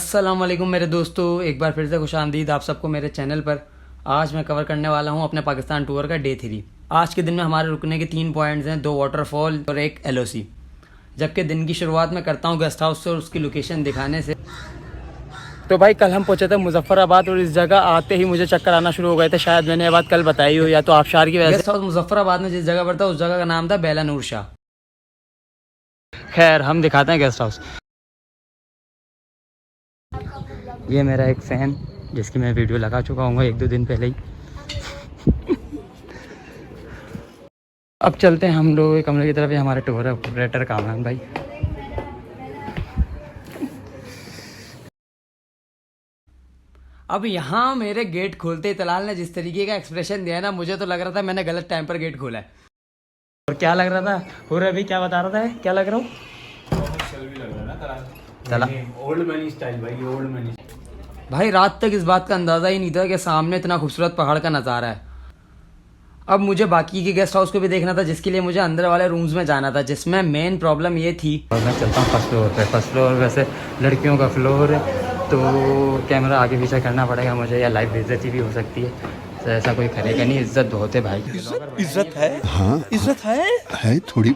अस्सलाम वालेकुम मेरे दोस्तों, एक बार फिर से खुशामदीद आप सबको मेरे चैनल पर। आज मैं कवर करने वाला हूं अपने पाकिस्तान टूर का डे 3। आज के दिन में हमारे रुकने के 3 पॉइंट्स हैं, 2 वाटरफॉल और एक LOC। जबकि दिन की शुरुआत मैं करता हूं गेस्ट हाउस से और उसकी लोकेशन दिखाने से। तो भाई कल हम पहुंचे थे मुजफ्फराबाद और इस जगह आते ही मुझे चक्कर आना शुरू हो गए थे। शायद मैंने ये बात कल बताई हो या तो आबशार की वजह से। गेस्ट हाउस मुजफ्फराबाद में जिस जगह पर था उस जगह का नाम था बेला नूर शाह। खैर हम दिखाते हैं गेस्ट हाउस। ये मेरा एक फ़ैन जिसकी मैं वीडियो लगा चुका हूँ 1-2 दिन पहले ही। अब चलते हैं हम लोग कमरे की तरफ। ये हमारे टूर ऑपरेटर कामरान भाई। अब यहाँ मेरे गेट खोलते ही तलाल ने जिस तरीके का एक्सप्रेशन दिया ना, मुझे तो लग रहा था मैंने गलत टाइम पर गेट खोला है। और क्या लग रहा था हो रहा, अभी क्या बता रहा था, क्या लग रहा हूँ? ओल्ड मनी स्टाइल भाई, ओल्ड मनी। भाई रात तक इस बात का अंदाज़ा ही नहीं था कि सामने इतना खूबसूरत पहाड़ का नज़ारा है। अब मुझे बाकी के गेस्ट हाउस को भी देखना था, जिसके लिए मुझे अंदर वाले रूम्स में जाना था, जिसमें मेन प्रॉब्लम ये थी। और मैं चलता हूँ फर्स्ट फ्लोर पे। फर्स्ट फ्लोर वैसे लड़कियों का फ्लोर है, तो कैमरा आगे पीछे करना पड़ेगा मुझे, या लाइव बेइज्जती भी हो सकती है। तो ऐसा कोई करेगा नहीं, इज्जत बहुत है भाई। इज्जत है, हाँ इज्जत है थोड़ी।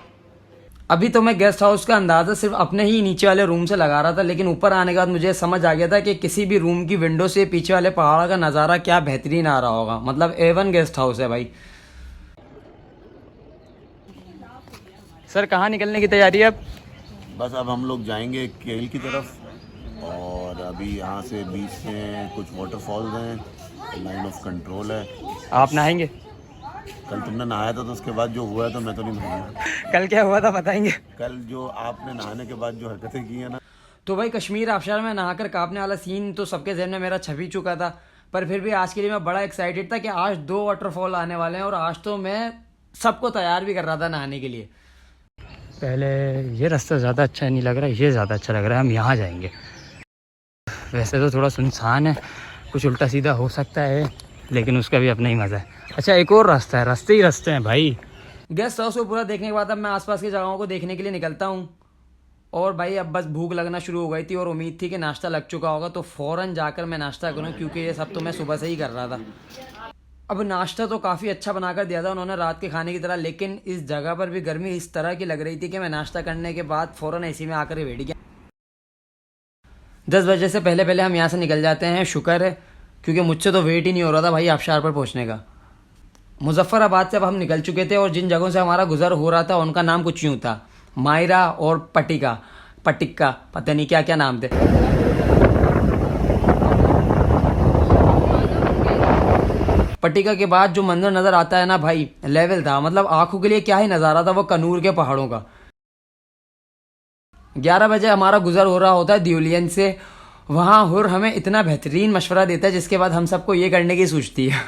अभी तो मैं गेस्ट हाउस का अंदाज़ा सिर्फ अपने ही नीचे वाले रूम से लगा रहा था, लेकिन ऊपर आने के बाद मुझे समझ आ गया था कि किसी भी रूम की विंडो से पीछे वाले पहाड़ का नज़ारा क्या बेहतरीन आ रहा होगा। मतलब A1 गेस्ट हाउस है भाई। सर कहाँ निकलने की तैयारी है अब? बस अब हम लोग जाएंगे केल की तरफ, और अभी यहाँ से बीच में कुछ वाटरफॉल्स हैं, लाइन ऑफ कंट्रोल है। आप नहाएंगे? कल तुमने नहाया था तो उसके बाद जो हुआ है तो मैं तो नहीं नहाया। कल क्या हुआ था बताएंगे? कल जो आपने नहाने के बाद जो हरकतें की है ना, तो भाई कश्मीर आबशार में नहाकर कांपने वाला सीन तो सबके जहन में मेरा छप ही चुका था। पर फिर भी आज के लिए मैं बड़ा एक्साइटेड था कि आज 2 वाटरफॉल आने वाले हैं, और आज तो मैं सबको तैयार भी कर रहा था नहाने के लिए। पहले ये रास्ता ज़्यादा अच्छा नहीं लग रहा है, ये ज़्यादा अच्छा लग रहा है, हम यहाँ जाएंगे। वैसे तो थोड़ा सुनसान है, कुछ उल्टा सीधा हो सकता है, लेकिन उसका भी अपना ही मज़ा है। अच्छा एक और रास्ता है, रास्ते ही रास्ते हैं भाई। गेस्ट हाउस को पूरा देखने के बाद अब मैं आसपास की जगहों को देखने के लिए निकलता हूँ। और भाई अब बस भूख लगना शुरू हो गई थी और उम्मीद थी कि नाश्ता लग चुका होगा, तो फ़ौरन जाकर मैं नाश्ता करूँ, क्योंकि ये सब तो मैं सुबह से ही कर रहा था। अब नाश्ता तो काफ़ी अच्छा बनाकर दिया था उन्होंने रात के खाने की तरह, लेकिन इस जगह पर भी गर्मी इस तरह की लग रही थी कि मैं नाश्ता करने के बाद फ़ौरन AC में आकर बैठ गया। 10 बजे से पहले पहले हम यहाँ से निकल जाते हैं, शुक्र है, क्योंकि मुझसे तो वेट ही नहीं हो रहा था भाई आबशार पर पहुँचने का। मुजफ्फराबाद से अब हम निकल चुके थे, और जिन जगहों से हमारा गुजर हो रहा था उनका नाम कुछ यूँ था, मायरा और पटिका, पता नहीं क्या क्या नाम थे। पटिका के बाद जो मंजर नज़र आता है ना भाई, लेवल था। मतलब आंखों के लिए क्या ही नज़ारा था वो कनूर के पहाड़ों का। 11 बजे हमारा गुजर हो रहा होता है दियोलियन से। वहाँ हुर हमें इतना बेहतरीन मशवरा देता है, जिसके बाद हम सबको ये करने की सोचती है।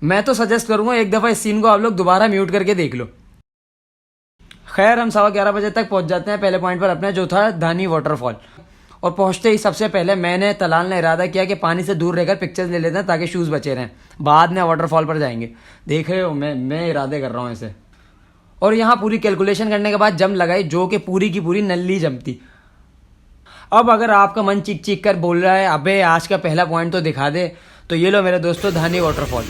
मैं तो सजेस्ट करूंगा एक दफ़ा इस सीन को आप लोग दोबारा म्यूट करके देख लो। खैर हम 11:15 बजे तक पहुंच जाते हैं पहले पॉइंट पर अपने, जो था धानी वाटरफॉल। और पहुंचते ही सबसे पहले मैंने तलाल ने इरादा किया कि पानी से दूर रहकर पिक्चर्स ले लेते हैं ताकि शूज़ बचे रहें, बाद में वाटरफॉल पर जाएंगे। देख रहे हो मैं इरादे कर रहा हूँ ऐसे। और यहाँ पूरी कैलकुलेशन करने के बाद जम लगाई, जो कि पूरी की पूरी नल्ली जमती। अब अगर आपका मन चीख चीख कर बोल रहा है अबे आज का पहला पॉइंट तो दिखा दे, तो ये लो मेरे दोस्तों धानी वाटरफॉल।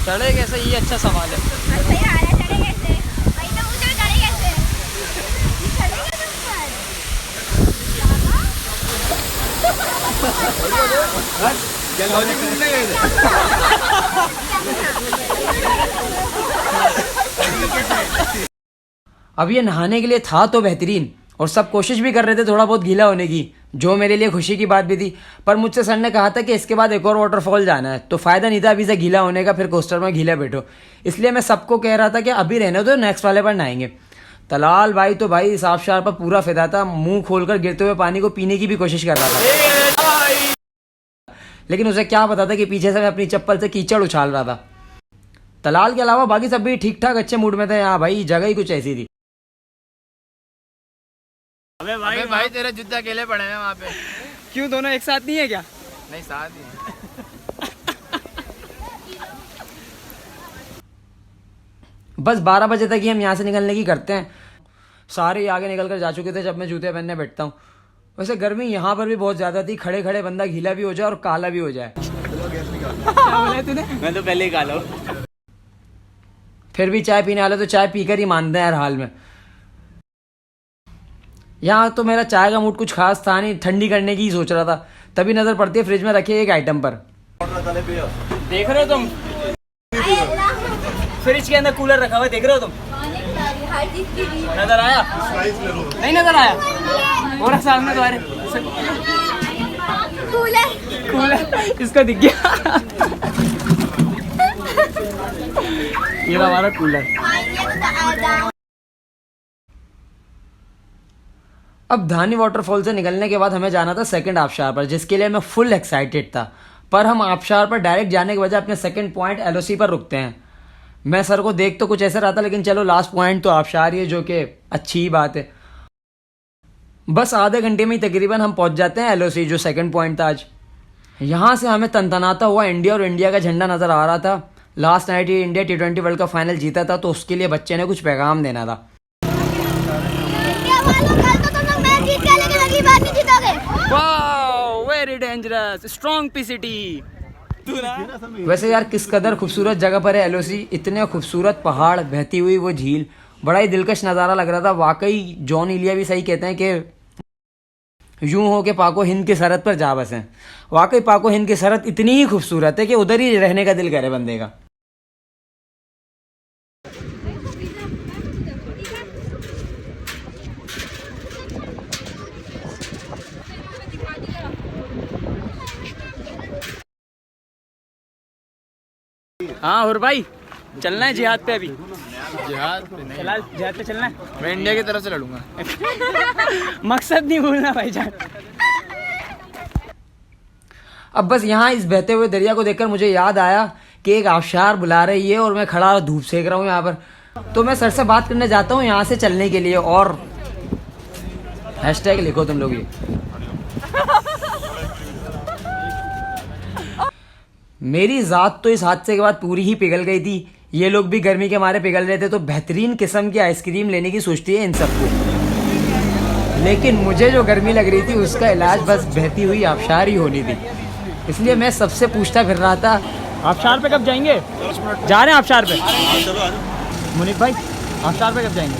चढ़े कैसे, ये अच्छा सवाल है। अब ये नहाने के लिए था तो बेहतरीन, और सब कोशिश भी कर रहे थे थोड़ा बहुत गीला होने की, जो मेरे लिए खुशी की बात भी थी। पर मुझसे सर ने कहा था कि इसके बाद एक और वाटरफॉल जाना है, तो फ़ायदा नहीं था अभी से गीला होने का, फिर कोस्टर में गीला बैठो। इसलिए मैं सबको कह रहा था कि अभी रहने दो, नेक्स्ट वाले पर नहाएंगे। तलाल भाई तो भाई इस आबशार पर पूरा फिदा था, मुंह खोलकर गिरते हुए पानी को पीने की भी कोशिश कर रहा था, लेकिन उसे क्या पता था कि पीछे से मैं अपनी चप्पल से कीचड़ उछाल रहा था। तलाल के अलावा बाकी सब भी ठीक ठाक अच्छे मूड में थे। यहाँ भाई जगह ही कुछ ऐसी थी। अबे भाई तेरे जूते अकेले पड़े हैं वहाँ पे। क्यों, दोनों एक साथ नहीं है क्या? नहीं, साथ ही। बस 12 बजे तक ही हम यहाँ से निकलने की करते हैं। सारे आगे निकल कर जा चुके थे जब मैं जूते पहनने बैठता हूँ। वैसे गर्मी यहाँ पर भी बहुत ज़्यादा थी, खड़े खड़े बंदा गीला भी हो जाए और काला भी हो जाए। क्या बोला तूने? मैं तो पहले ही काला हूँ। फिर भी चाय पीने वाले तो चाय पीकर ही मानते हैं हर हाल में। यहाँ तो मेरा चाय का मूड कुछ खास था नहीं, ठंडी करने की ही सोच रहा था, तभी नज़र पड़ती है फ्रिज में रखे एक आइटम पर। देख रहे हो तुम, फ्रिज के अंदर कूलर रखा हुआ है, देख रहे हो तुम? नजर आया? नहीं नजर आया? और सामने तुम्हारे कूलर इसको दिख गया। ये हमारा कूलर। अब धानी वाटरफॉल से निकलने के बाद हमें जाना था सेकंड आबशार पर, जिसके लिए मैं फुल एक्साइटेड था। पर हम आबशार पर डायरेक्ट जाने के बजाय अपने सेकंड पॉइंट एलओसी पर रुकते हैं। मैं सर को देख तो कुछ ऐसा रहा था, लेकिन चलो लास्ट पॉइंट तो आबशार ही है, जो कि अच्छी ही बात है। बस आधे घंटे में ही तकरीबन हम पहुंच जाते हैं एलओसी, जो सेकंड पॉइंट था आज। यहाँ से हमें तनतनाता हुआ इंडिया और इंडिया का झंडा नजर आ रहा था। लास्ट नाइट ही India T20 world cup final जीता था, तो उसके लिए बच्चे ने कुछ पैगाम देना था। Very dangerous, strong PCT. वैसे यार किस कदर खूबसूरत जगह पर है एलओसी, इतने खूबसूरत पहाड़, बहती हुई वो झील, बड़ा ही दिलकश नज़ारा लग रहा था। वाकई जॉन इलिया भी सही कहते हैं कि यूं हो के पाको हिंद की सरहद पर जा बसे। वाकई पाको हिंद की सरहद इतनी ही खूबसूरत है कि उधर ही रहने का दिल करे बंदे का। हाँ और भाई चलना है जिहाद पे अभी? जिहाद पे नहीं, फिलहाल जिहाद पे चलना है। मैं इंडिया की तरफ से लड़ूंगा। मकसद नहीं भूलना भाईजान। अब बस यहाँ इस बहते हुए दरिया को देखकर मुझे याद आया कि एक आबशार बुला रही है और मैं खड़ा धूप सेक रहा हूँ यहाँ पर। तो मैं सर से बात करने जाता हूँ यहाँ से चलने के लिए, और हैशटैग लिखो तुम लोग ये। मेरी ज़ात तो इस हादसे के बाद पूरी ही पिघल गई थी। ये लोग भी गर्मी के मारे पिघल रहे थे, तो बेहतरीन किस्म की आइसक्रीम लेने की सोचती है इन सबको। लेकिन मुझे जो गर्मी लग रही थी उसका इलाज बस बहती हुई आबशार ही होनी थी। इसलिए मैं सबसे पूछता फिर रहा था, आबशार पे कब जाएंगे? जा रहे हैं आबशार पे। मुनीफ भाई आबशार पे कब जाएंगे?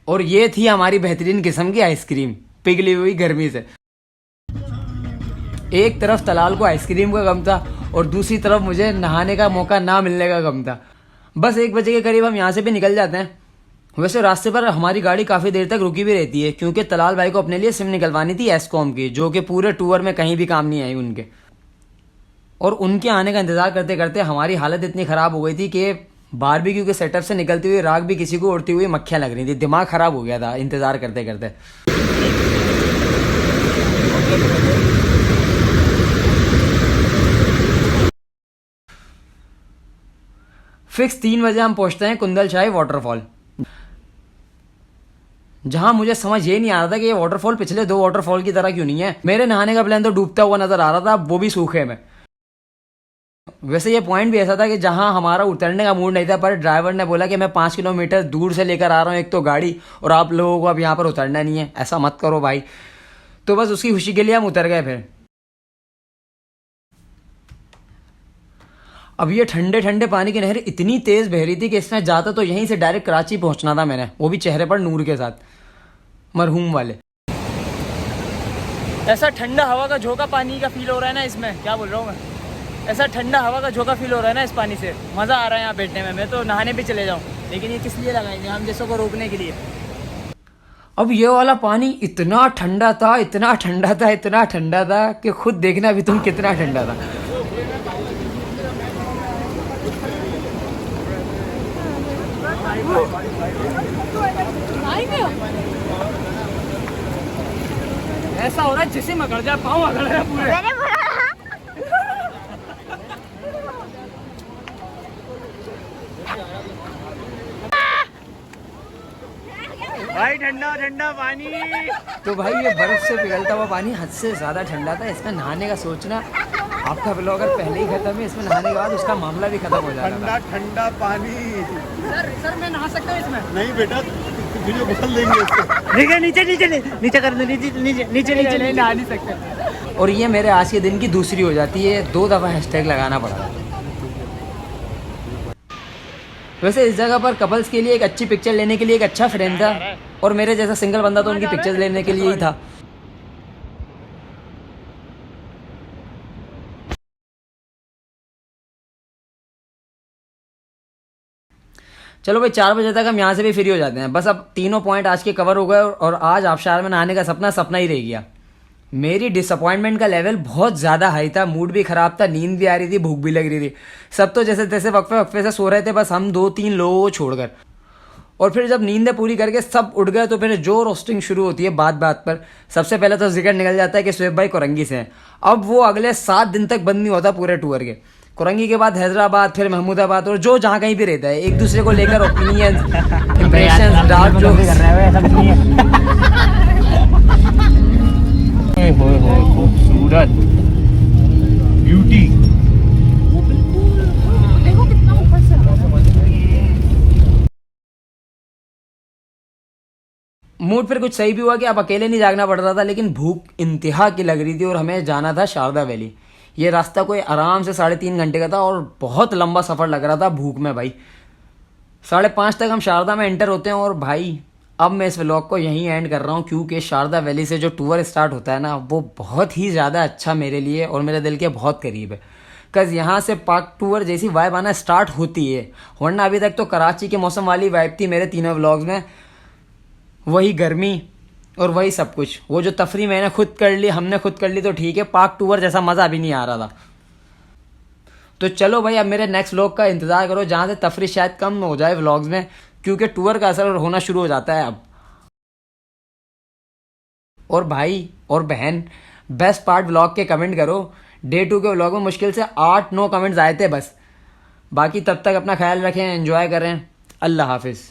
और ये थी हमारी बेहतरीन किस्म की आइसक्रीम पिघली हुई गर्मी से। एक तरफ तलाल को आइसक्रीम का गम था और दूसरी तरफ मुझे नहाने का मौका ना मिलने का गम था। बस 1 बजे के करीब हम यहाँ से भी निकल जाते हैं। वैसे रास्ते पर हमारी गाड़ी काफ़ी देर तक रुकी भी रहती है, क्योंकि तलाल भाई को अपने लिए सिम निकलवानी थी एस्कॉम की, जो कि पूरे टूर में कहीं भी काम नहीं आई उनके। और उनके आने का इंतज़ार करते करते हमारी हालत इतनी ख़राब हो गई थी कि बारबेक्यू के सेटअप से निकलती हुई राख भी किसी को उड़ती हुई मक्खियाँ लग रही थी। दिमाग ख़राब हो गया था इंतज़ार करते करते। फिक्स 3 बजे हम पहुंचते हैं कुंदलशाही वाटरफॉल, जहां मुझे समझ ये नहीं आ रहा था कि ये वाटरफॉल पिछले 2 वाटरफॉल की तरह क्यों नहीं है। मेरे नहाने का प्लान तो डूबता हुआ नजर आ रहा था, वो भी सूखे में। वैसे ये पॉइंट भी ऐसा था कि जहां हमारा उतरने का मूड नहीं था, पर ड्राइवर ने बोला कि मैं 5 किलोमीटर दूर से लेकर आ रहा हूँ एक तो गाड़ी, और आप लोगों को अब यहाँ पर उतरना नहीं है, ऐसा मत करो भाई। तो बस उसकी खुशी के लिए हम उतर गए। फिर अब ये ठंडे ठंडे पानी की नहर इतनी तेज बह रही थी कि इसमें जाता तो यहीं से डायरेक्ट कराची पहुंचना था मैंने, वो भी चेहरे पर नूर के साथ, मरहूम वाले। ऐसा ठंडा हवा का झोंका पानी का फील हो रहा है ना इसमें, क्या बोल रहा हूँ मैं, ऐसा ठंडा हवा का झोंका फील हो रहा है ना इस पानी से। मज़ा आ रहा है यहाँ बैठने में। मैं तो नहाने भी चले जाऊँ, लेकिन ये किस लिए लगाएंगे हम जैसों को रोकने के लिए। अब ये वाला पानी इतना ठंडा था, इतना ठंडा था, इतना ठंडा था कि खुद देखना भी तुम कितना ठंडा था। ऐसा हो रहा है जैसे मगड़ जाए, पाँव अगड़ रहा है पूरे। भाई ठंडा ठंडा पानी। तो भाई ये बर्फ से पिघलता हुआ पानी हद से ज़्यादा ठंडा था। इसमें नहाने का सोचना आपका ब्लॉगर पहले ही खत्म है, इसमें नहाने के बाद उसका मामला भी खत्म हो जाएगा। ठंडा ठंडा पानी। सर मैं नहा सकता हूँ इसमें? नहीं बेटा, वीडियो बदल देंगे इसको। नीचे नीचे नीचे नीचे कर दो, नीचे नीचे नीचे नीचे नहा नहीं सकते। और ये मेरे आज के दिन की दूसरी हो जाती है, 2 दफ़ा हैशटैग लगाना पड़ा। वैसे इस जगह पर कपल्स के लिए एक अच्छी पिक्चर लेने के लिए एक अच्छा फ्रेम था, और मेरे जैसा सिंगल बंदा तो उनकी पिक्चर्स लेने के लिए ही था। चलो भाई 4 बजे तक हम यहाँ से भी फ्री हो जाते हैं। बस अब तीनों पॉइंट आज के कवर हो गए, और आज आबशार में नहाने का सपना सपना ही रह गया। मेरी डिसअपॉइंटमेंट का लेवल बहुत ज़्यादा हाई था, मूड भी ख़राब था, नींद भी आ रही थी, भूख भी लग रही थी। सब तो जैसे तैसे वक्फे वक्फे से सो रहे थे, बस हम 2-3 लोगों को छोड़कर। और फिर जब नींदें पूरी करके सब उठ गए तो फिर जो रोस्टिंग शुरू होती है बात बात पर। सबसे पहले तो जिक्र निकल जाता है कि शुएब भाई कोरंगी से हैं। अब वो अगले 7 दिन तक बंद नहीं होता पूरे टूर के। कोरंगी के बाद हैदराबाद, फिर महमूदाबाद, और जो जहाँ कहीं भी रहता है एक दूसरे को लेकर ओपिनियन, इंप्रेशंस, डार्क जोक्स कर रहे हैं। ऐसा कुछ नहीं है। खूबसूरत ब्यूटी। मूड फिर कुछ सही भी हुआ कि अब अकेले नहीं जागना पड़ रहा था, लेकिन भूख इंतहा की लग रही थी और हमें जाना था शारदा वैली। ये रास्ता कोई आराम से 3.5 घंटे का था और बहुत लंबा सफ़र लग रहा था भूख में भाई। 5:30 तक हम शारदा में एंटर होते हैं। और भाई अब मैं इस व्लॉग को यहीं एंड कर रहा हूँ, क्योंकि शारदा वैली से जो टूर स्टार्ट होता है ना, वो बहुत ही ज़्यादा अच्छा मेरे लिए और मेरे दिल के बहुत करीब है। कज़ यहाँ से पार्क टूर जैसी वाइब आना स्टार्ट होती है, वरना अभी तक तो कराची के मौसम वाली वाइब थी मेरे तीनों व्लॉग्स में। वही गर्मी और वही सब कुछ। वो जो तफरी मैंने खुद कर ली, हमने खुद कर ली तो ठीक है, पार्क टूर जैसा मज़ा अभी नहीं आ रहा था। तो चलो भाई अब मेरे नेक्स्ट व्लॉग का इंतज़ार करो, जहाँ से तफरी शायद कम हो जाए व्लॉग्स में, क्योंकि टूर का असर होना शुरू हो जाता है अब। और भाई और बहन, बेस्ट पार्ट व्लॉग के कमेंट करो। डे 2 के व्लॉग में मुश्किल से 8-9 कमेंट्स आए थे बस। बाकी तब तक अपना ख्याल रखें, एंजॉय करें। अल्लाह हाफिज़।